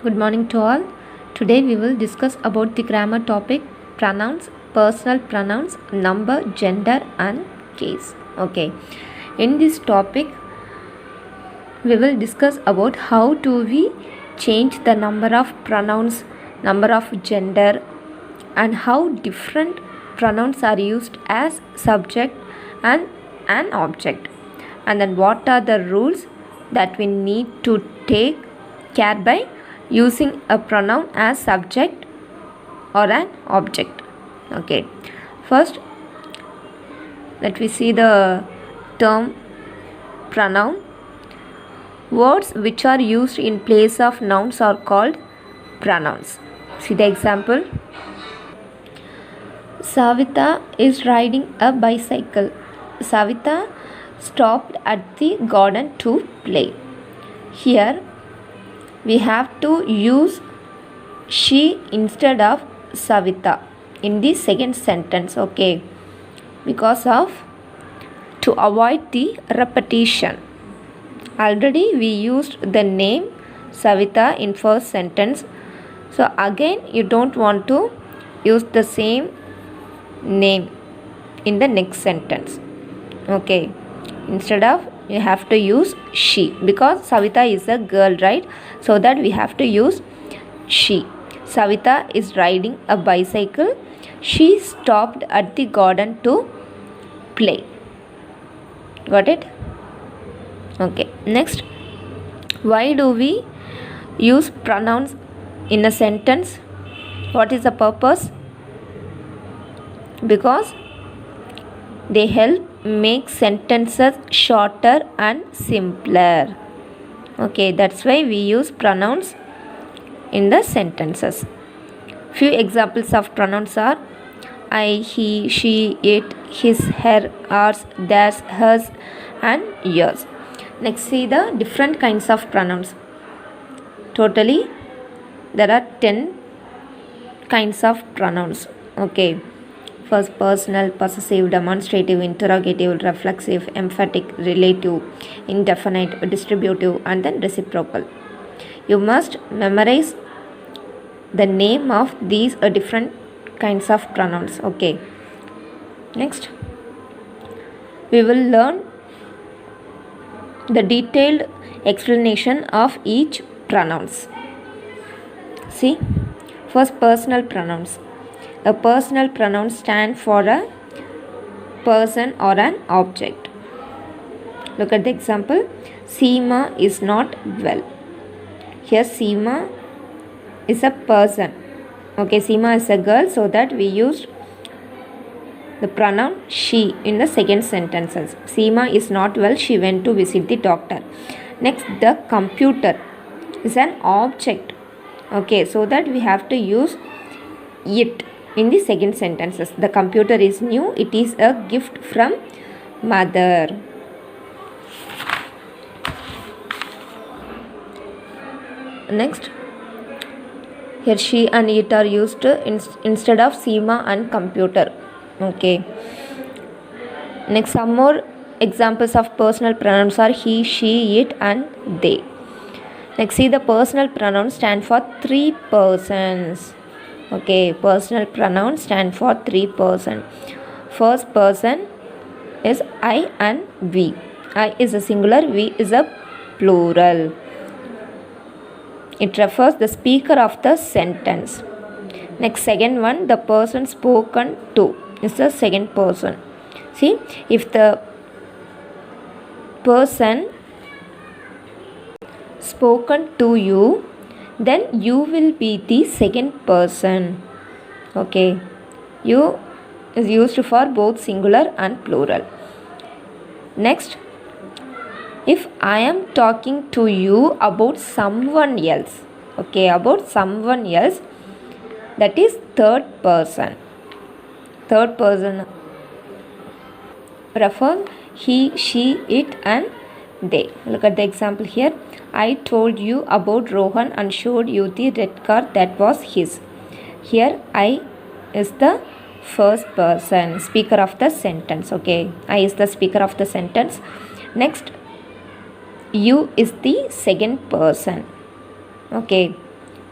Good morning to all. Today we will discuss about the grammar topic pronouns, personal pronouns, number, gender and case. Okay. In this topic we will discuss about how do we change the number of pronouns, number of gender and how different pronouns are used as subject and an object. And then what are the rules that we need to take care by using a pronoun as subject or an object. Okay, first let me see the term pronoun. Words which are used in place of nouns are called pronouns. See the example. Savita is riding a bicycle. Savita stopped at the garden to play. Here we have to use she instead of Savita in the second sentence, okay, because of to avoid the repetition. Already we used the name Savita in first sentence, so again you don't want to use the same name in the next sentence, okay. Instead of you have to use she because Savita is a girl, right? So that we have to use she. Savita is riding a bicycle. She stopped at the garden to play. Got it? Okay. Next, why do we use pronouns in a sentence? What is the purpose? Because they help make sentences shorter and simpler. Okay, that's why we use pronouns in the sentences. Few examples of pronouns are I, he, she, it, his, her, ours, theirs, hers and yours. Next, see the different kinds of pronouns. Totally there are 10 kinds of pronouns. Okay. First, personal, possessive, demonstrative, interrogative, reflexive, emphatic, relative, indefinite, distributive and then reciprocal. You must memorize the name of these different kinds of pronouns. Okay. Next, we will learn the detailed explanation of each pronouns. See, first personal pronouns. A personal pronoun stands for a person or an object. Look at the example. Seema is not well. Here Seema is a person. Okay, Seema is a girl, so that we used the pronoun she in the second sentences. Seema is not well. She went to visit the doctor. Next, the computer is an object. Okay, so that we have to use it in the second sentences. The computer is new. It is a gift from mother. Next, here she and it are used instead of Seema and computer. Okay. Next, some more examples of personal pronouns are he, she, it and they. Next, see the personal pronouns stand for three persons. Okay, personal pronouns stand for three persons. First person is I and we. I is a singular, we is a plural. It refers the speaker of the sentence. Next, second one, the person spoken to is the second person. See, if the person spoken to you, then you will be the second person. Okay, you is used for both singular and plural. Next, if I am talking to you about someone else, okay, about someone else, that is third person. Third person refers he, she, it and they. Look at the example here. I told you about Rohan and showed you the red car that was his. Here I is the first person, speaker of the sentence. Okay, I is the speaker of the sentence. Next, you is the second person. Okay,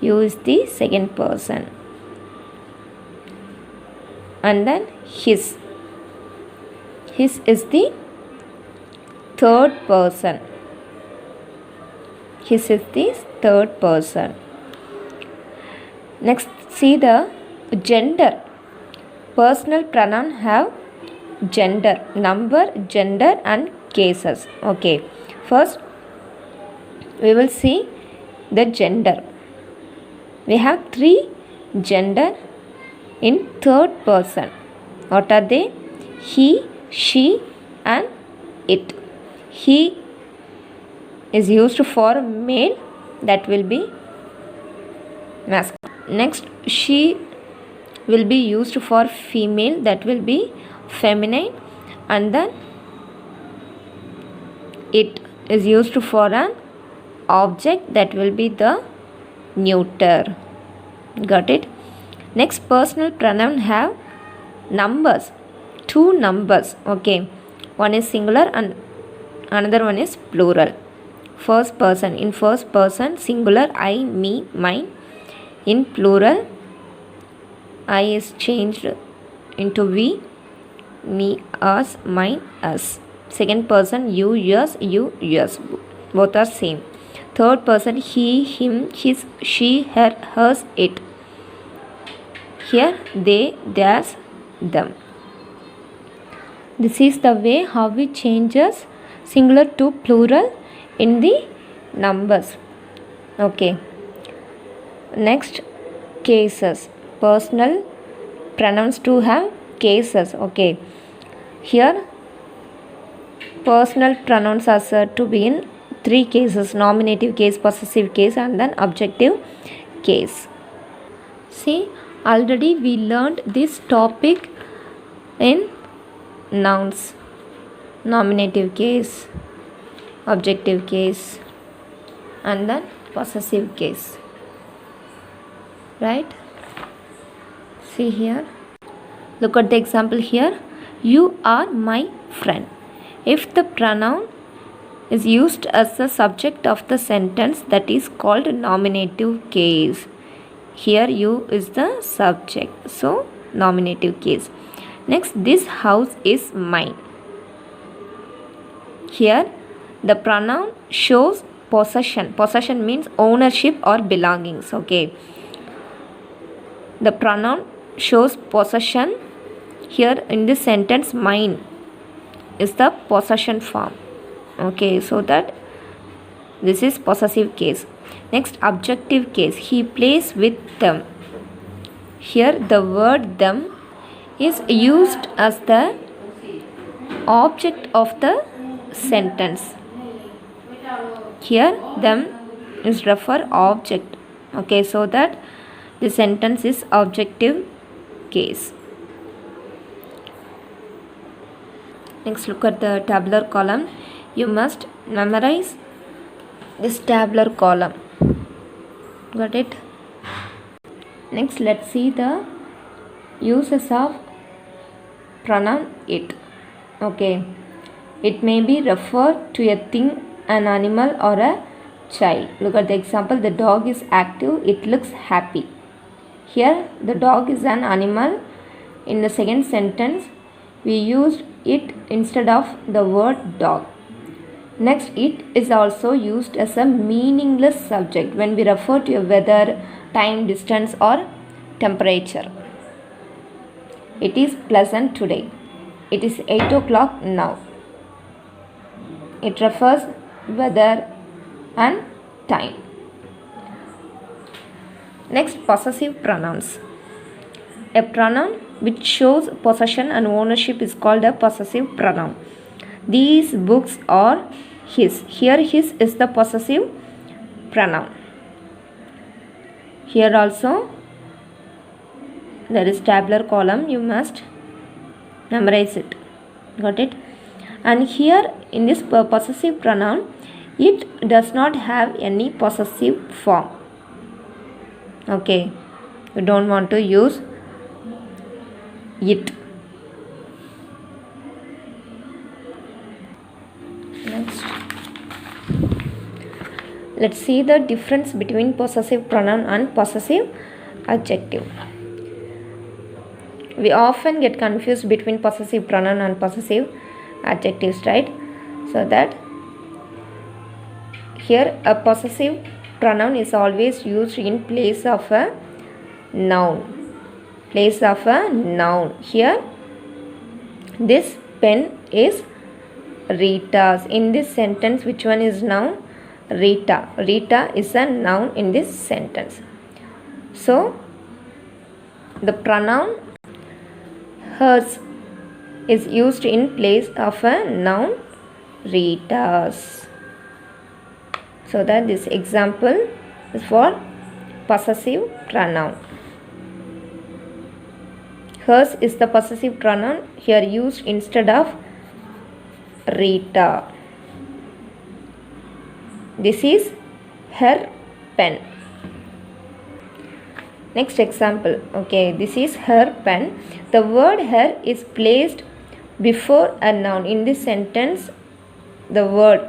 You is the second person. And then his. His is the third person. His is the third person. Next, see the gender. Personal pronoun have gender, number, gender and cases. Okay. First, we will see the gender. We have 3 gender in third person. What are they? He, she and it. He is used for male, that will be masculine. Next, she will be used for female, that will be feminine. And then it is used for an object, that will be the neuter. Got it? Next, personal pronoun have numbers, 2 numbers. Okay, one is singular and another one is plural. First person, in first person singular I, me, mine. In plural, I is changed into we, me, us, mine, us. Second person, you, yours, you, yours. Both are same. Third person, he, him, his, she, her, hers, it. Here, they, theirs, them. This is the way how we changes singular to plural in the numbers. Okay. Next, cases. Personal pronouns to have cases. Okay. Here, personal pronouns are said to be in 3 cases: nominative case, possessive case and then objective case. See, already we learned this topic in nouns: nominative case, objective case and then possessive case. Right? See here. Look at the example here. You are my friend. If the pronoun is used as the subject of the sentence, that is called nominative case. Here you is the subject, so nominative case. Next, this house is mine. Here the pronoun shows possession. Possession means ownership or belongings. Okay. The pronoun shows possession. Here in this sentence, mine is the possession form. Okay, so that this is possessive case. Next, objective case. He plays with them. Here the word them is used as the object of the sentence. Here them is refer object. Okay, so that the sentence is objective case. Next, look at the tabular column. You must memorize this tabular column. Got it? Next, let's see the uses of pronoun it. Okay. It may be referred to a thing, an animal or a child. Look at the example. The dog is active. It looks happy. Here the dog is an animal. In the second sentence, we used it instead of the word dog. Next, it is also used as a meaningless subject when we refer to a weather, time, distance or temperature. It is pleasant today. It is 8 o'clock now. It refers weather and time. Next, possessive pronouns. A pronoun which shows possession and ownership is called a possessive pronoun. These books are his. Here his is the possessive pronoun. Here also there is tabular column. You must memorize it. Got it? And here in this possessive pronoun, it does not have any possessive form. Okay. You don't want to use it. Next, Let's see the difference between possessive pronoun and possessive adjective. We often get confused between possessive pronoun and possessive adjectives, right? So that here a possessive pronoun is always used in place of a noun. Place of a noun. Here this pen is Rita's. In this sentence, which one is noun? Rita. Rita is a noun in this sentence. So the pronoun hers is used in place of a noun Rita's. So that this example is for possessive pronoun. Hers is the possessive pronoun here used instead of Rita. This is her pen. Next example. Okay, this is her pen. The word her is placed before a noun. In this sentence, the word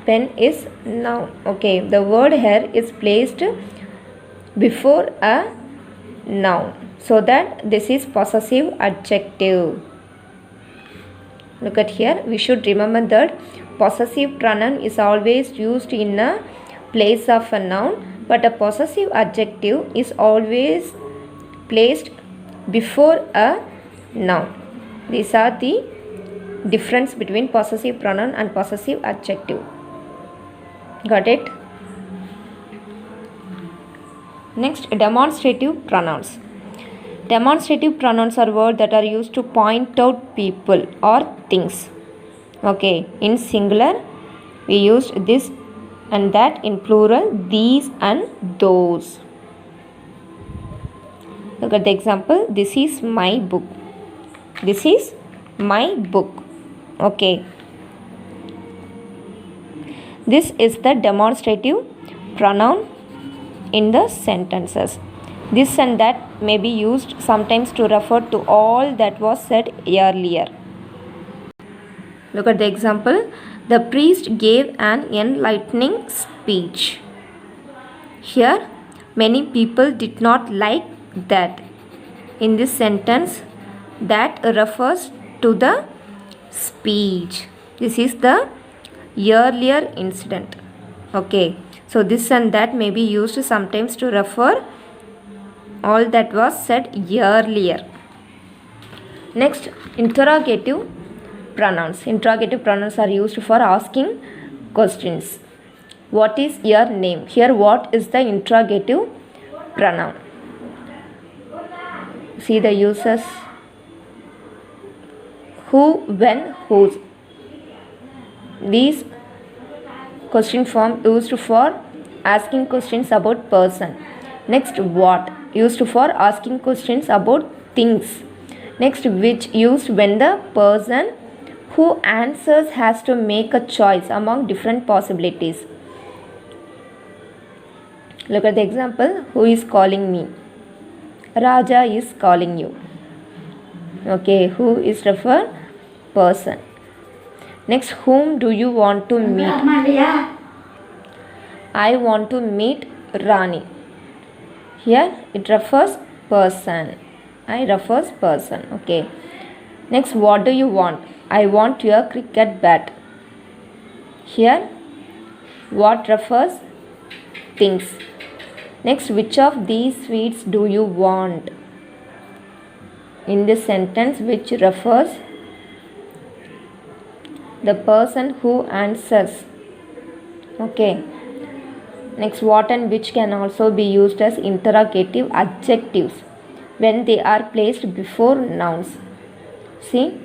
pen is noun. Okay, the word her is placed before a noun. So that this is possessive adjective. Look at here. We should remember that possessive pronoun is always used in a place of a noun, but a possessive adjective is always placed before a noun. These are the difference between possessive pronoun and possessive adjective. Got it? Next, demonstrative pronouns. Demonstrative pronouns are words that are used to point out people or things. Okay, in singular we used this and that, in plural these and those. Look at the example. This is my book. This is my book. Okay. This is the demonstrative pronoun in the sentences. This and that may be used sometimes to refer to all that was said earlier. Look at the example. The priest gave an enlightening speech. Here, many people did not like that. In this sentence, that refers to the speech. This is the earlier incident. Okay. So, this and that may be used sometimes to refer all that was said earlier. Next, interrogative pronouns. Interrogative pronouns are used for asking questions. What is your name? Here, what is the interrogative pronoun? See the uses. Who, when, whose. These question form used for asking questions about person. Next, what, used for asking questions about things. Next, which, used when the person who answers has to make a choice among different possibilities. Look at the example. Who is calling me? Raja is calling you. Okay, who is refer person. Next, whom do you want to meet? I want to meet Rani. Here it refers person. I refers person. Okay. Next, what do you want? I want your cricket bat. Here, what refers things. Next, which of these sweets do you want? In this sentence, which refers the person who answers. Okay. Next, what and which can also be used as interrogative adjectives when they are placed before nouns. See,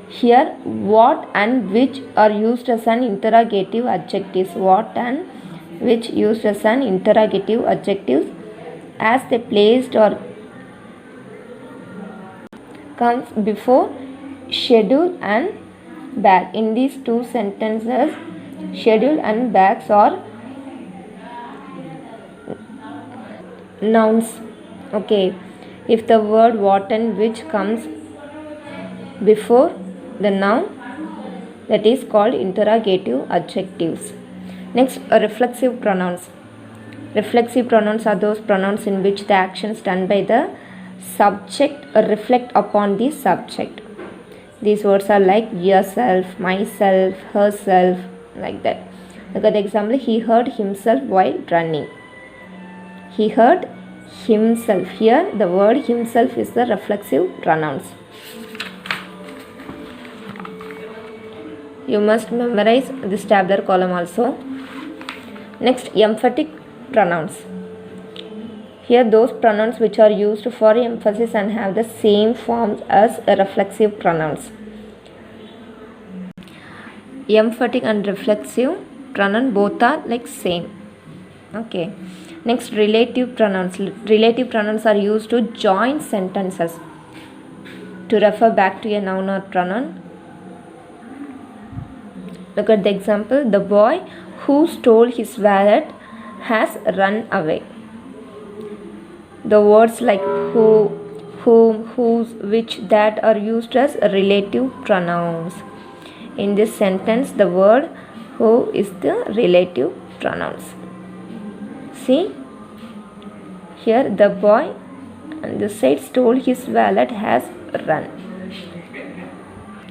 here what and which are used as an interrogative adjectives. What and which used as an interrogative adjectives as they placed or comes before schedule and bag. In these two sentences, schedule and bags are nouns. Okay, if the word what and which comes before the noun, that is called interrogative adjectives. Next, reflexive pronouns. Reflexive pronouns are those pronouns in which the actions done by the subject reflect upon the subject. These words are like yourself, myself, herself, like that. Look at the example. He hurt himself while running. He hurt himself. Here the word himself is the reflexive pronouns. You must memorize this tabular column also. Next, emphatic pronouns. Here those pronouns which are used for emphasis and have the same forms as reflexive pronouns. Emphatic and reflexive pronoun both are like same. Okay. Next, relative pronouns. Relative pronouns are used to join sentences to refer back to a noun or pronoun. Look at the example. The boy who stole his wallet has run away. The words like who, whom, whose, which, that are used as relative pronouns. In this sentence, the word who is the relative pronouns. See, here the boy on this side stole his wallet has run.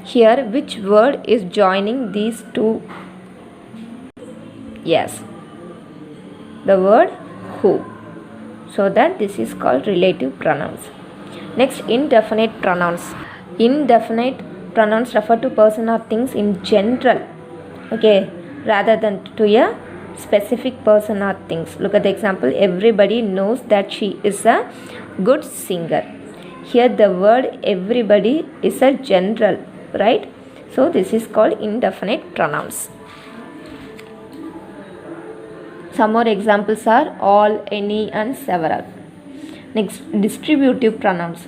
Here, which word is joining these two? Yes, the word who. So that this is called relative pronouns. Next, indefinite pronouns. Indefinite pronouns refer to person or things in general, okay, rather than to a specific person or things. Look at the example. Everybody knows that she is a good singer. Here the word everybody is a general, right? So this is called indefinite pronouns. Some more examples are all, any, and several. Next, distributive pronouns.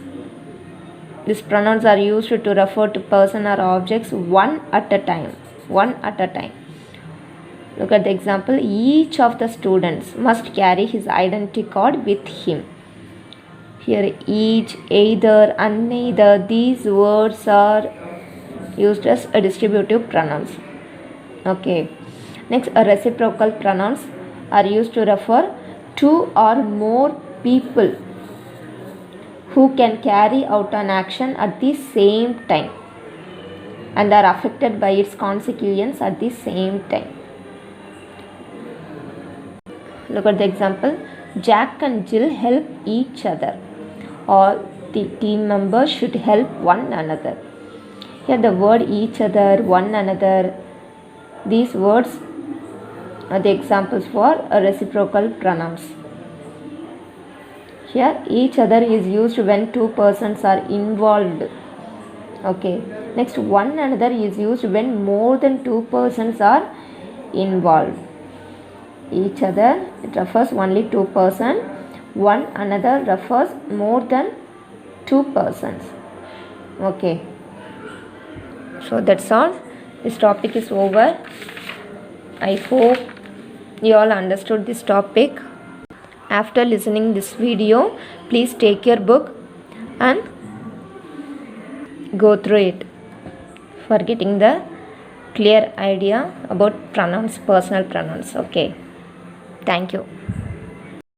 These pronouns are used to refer to person or objects one at a time. One at a time. Look at the example. Each of the students must carry his identity card with him. Here each, either, and neither, these words are used as a distributive pronouns. Okay. Next, reciprocal pronouns are used to refer two or more people who can carry out an action at the same time and are affected by its consequence at the same time. Look at the example. Jack and Jill help each other. All the team members should help one another. Here the word each other, one another, these words are the examples for reciprocal pronouns. Here each other is used when two persons are involved. Okay. Next, one another is used when more than two persons are involved. Each other, it refers only two persons. One another refers more than two persons. Okay. So that's all. This topic is over. I hope you all understood this topic. After listening this video, please take your book and go through it for getting the clear idea about pronouns, personal pronouns. Okay. Thank you.